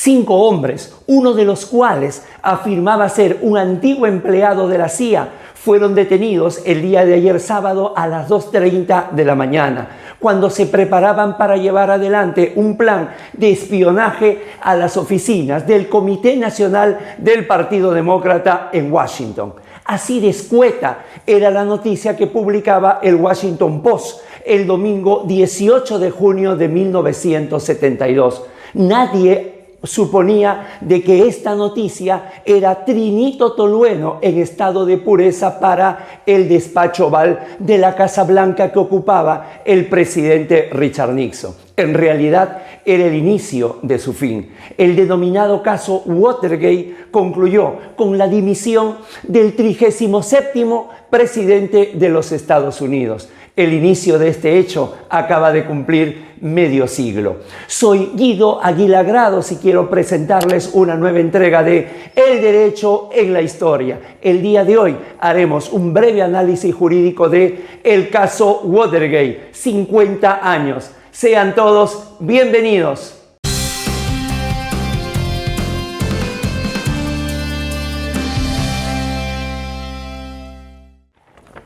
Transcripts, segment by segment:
5 hombres, uno de los cuales afirmaba ser un antiguo empleado de la CIA, fueron detenidos el día de ayer sábado a las 2:30 de la mañana, cuando se preparaban para llevar adelante un plan de espionaje a las oficinas del Comité Nacional del Partido Demócrata en Washington. Así de escueta era la noticia que publicaba el Washington Post el domingo 18 de junio de 1972. Nadie suponía de que esta noticia era Trinito Tolueno en estado de pureza para el despacho Oval de la Casa Blanca que ocupaba el presidente Richard Nixon. En realidad era el inicio de su fin. El denominado caso Watergate concluyó con la dimisión del 37º presidente de los Estados Unidos. El inicio de este hecho acaba de cumplir medio siglo. Soy Guido Aguilar Grados y quiero presentarles una nueva entrega de El Derecho en la Historia. El día de hoy haremos un breve análisis jurídico de el caso Watergate, 50 años. Sean todos bienvenidos.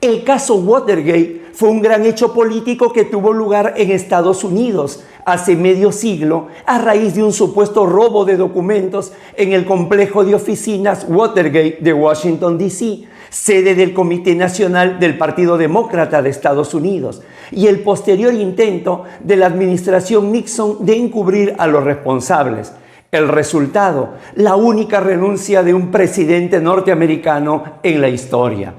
El caso Watergate fue un gran hecho político que tuvo lugar en Estados Unidos hace medio siglo a raíz de un supuesto robo de documentos en el complejo de oficinas Watergate de Washington, D.C., sede del Comité Nacional del Partido Demócrata de Estados Unidos, y el posterior intento de la administración Nixon de encubrir a los responsables. El resultado, la única renuncia de un presidente norteamericano en la historia.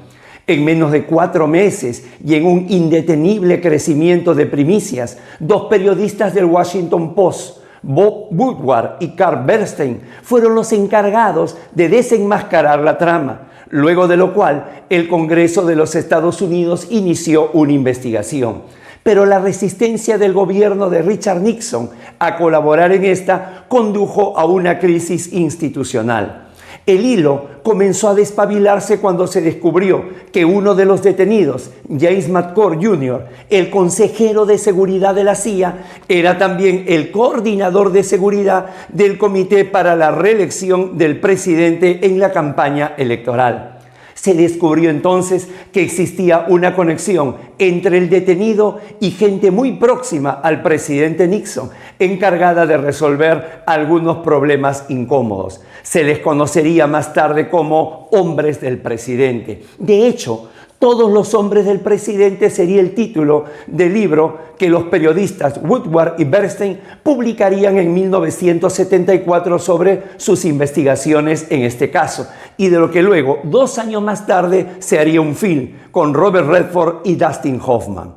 En menos de 4 meses y en un indetenible crecimiento de primicias, 2 periodistas del Washington Post, Bob Woodward y Carl Bernstein, fueron los encargados de desenmascarar la trama, luego de lo cual el Congreso de los Estados Unidos inició una investigación. Pero la resistencia del gobierno de Richard Nixon a colaborar en esta condujo a una crisis institucional. El hilo comenzó a despabilarse cuando se descubrió que uno de los detenidos, James McCord Jr., el consejero de seguridad de la CIA, era también el coordinador de seguridad del Comité para la Reelección del presidente en la campaña electoral. Se descubrió entonces que existía una conexión entre el detenido y gente muy próxima al presidente Nixon, encargada de resolver algunos problemas incómodos. Se les conocería más tarde como hombres del presidente. De hecho, Todos los hombres del presidente sería el título del libro que los periodistas Woodward y Bernstein publicarían en 1974 sobre sus investigaciones en este caso, y de lo que luego, 2 años más tarde, se haría un film con Robert Redford y Dustin Hoffman.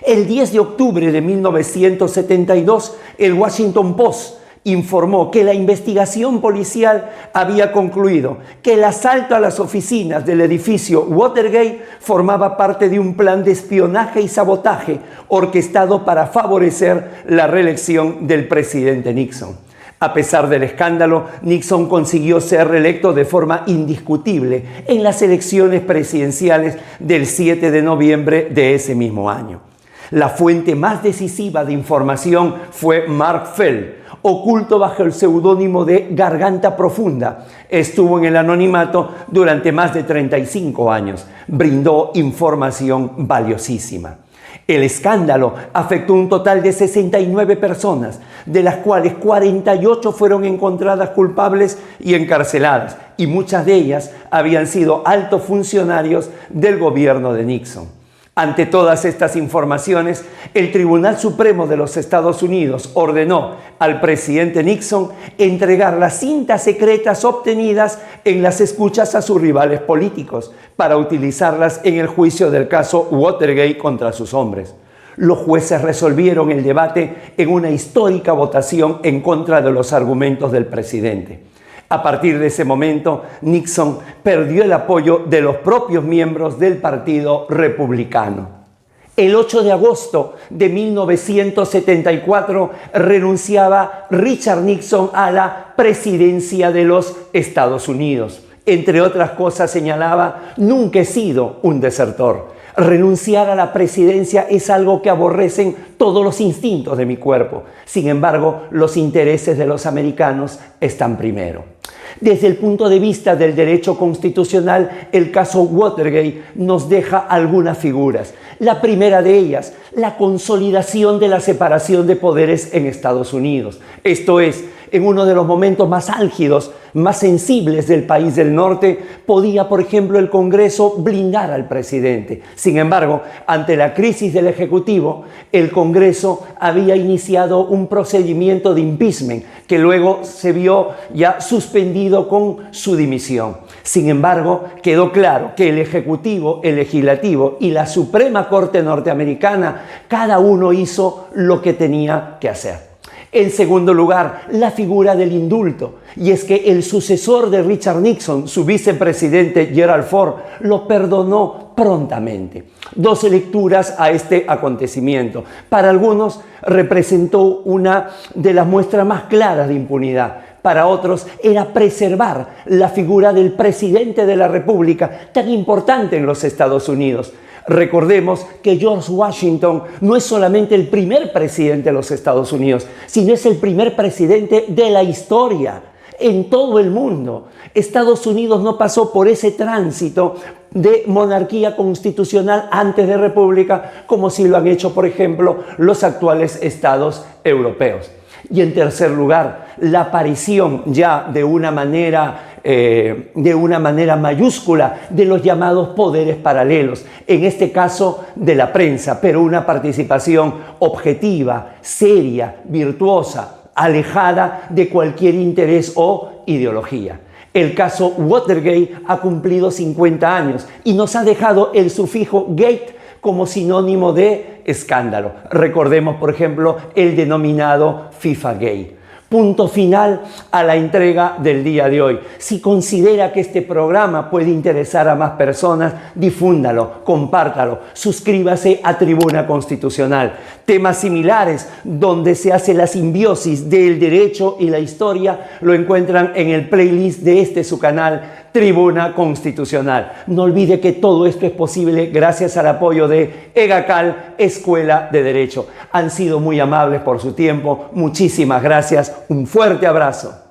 El 10 de octubre de 1972, el Washington Post informó que la investigación policial había concluido que el asalto a las oficinas del edificio Watergate formaba parte de un plan de espionaje y sabotaje orquestado para favorecer la reelección del presidente Nixon. A pesar del escándalo, Nixon consiguió ser reelecto de forma indiscutible en las elecciones presidenciales del 7 de noviembre de ese mismo año. La fuente más decisiva de información fue Mark Fell, oculto bajo el seudónimo de Garganta Profunda. Estuvo en el anonimato durante más de 35 años. Brindó información valiosísima. El escándalo afectó un total de 69 personas, de las cuales 48 fueron encontradas culpables y encarceladas, y muchas de ellas habían sido altos funcionarios del gobierno de Nixon. Ante todas estas informaciones, el Tribunal Supremo de los Estados Unidos ordenó al presidente Nixon entregar las cintas secretas obtenidas en las escuchas a sus rivales políticos para utilizarlas en el juicio del caso Watergate contra sus hombres. Los jueces resolvieron el debate en una histórica votación en contra de los argumentos del presidente. A partir de ese momento, Nixon perdió el apoyo de los propios miembros del Partido Republicano. El 8 de agosto de 1974 renunciaba Richard Nixon a la presidencia de los Estados Unidos. Entre otras cosas señalaba: nunca he sido un desertor. Renunciar a la presidencia es algo que aborrecen todos los instintos de mi cuerpo. Sin embargo, los intereses de los americanos están primero. Desde el punto de vista del derecho constitucional, el caso Watergate nos deja algunas figuras. La primera de ellas, la consolidación de la separación de poderes en Estados Unidos. Esto es, en uno de los momentos más álgidos, más sensibles del país del norte, podía, por ejemplo, el Congreso blindar al presidente. Sin embargo, ante la crisis del Ejecutivo, el Congreso había iniciado un procedimiento de impeachment que luego se vio ya suspendido con su dimisión. Sin embargo, quedó claro que el Ejecutivo, el Legislativo y la Suprema Corte norteamericana, cada uno hizo lo que tenía que hacer. En segundo lugar, la figura del indulto. Y es que el sucesor de Richard Nixon, su vicepresidente Gerald Ford, lo perdonó prontamente. Dos lecturas a este acontecimiento. Para algunos representó una de las muestras más claras de impunidad. Para otros era preservar la figura del presidente de la República, tan importante en los Estados Unidos. Recordemos que George Washington no es solamente el primer presidente de los Estados Unidos, sino es el primer presidente de la historia en todo el mundo. Estados Unidos no pasó por ese tránsito de monarquía constitucional antes de república, como si lo han hecho, por ejemplo, los actuales estados europeos. Y en tercer lugar, la aparición ya de una manera mayúscula de los llamados poderes paralelos, en este caso de la prensa, pero una participación objetiva, seria, virtuosa, alejada de cualquier interés o ideología. El caso Watergate ha cumplido 50 años y nos ha dejado el sufijo gate como sinónimo de escándalo. Recordemos, por ejemplo, el denominado FIFA Gate. Punto final a la entrega del día de hoy. Si considera que este programa puede interesar a más personas, difúndalo, compártalo, suscríbase a Tribuna Constitucional. Temas similares donde se hace la simbiosis del derecho y la historia lo encuentran en el playlist de su canal Tribuna Constitucional. No olvide que todo esto es posible gracias al apoyo de EGACAL, Escuela de Derecho. Han sido muy amables por su tiempo. Muchísimas gracias. Un fuerte abrazo.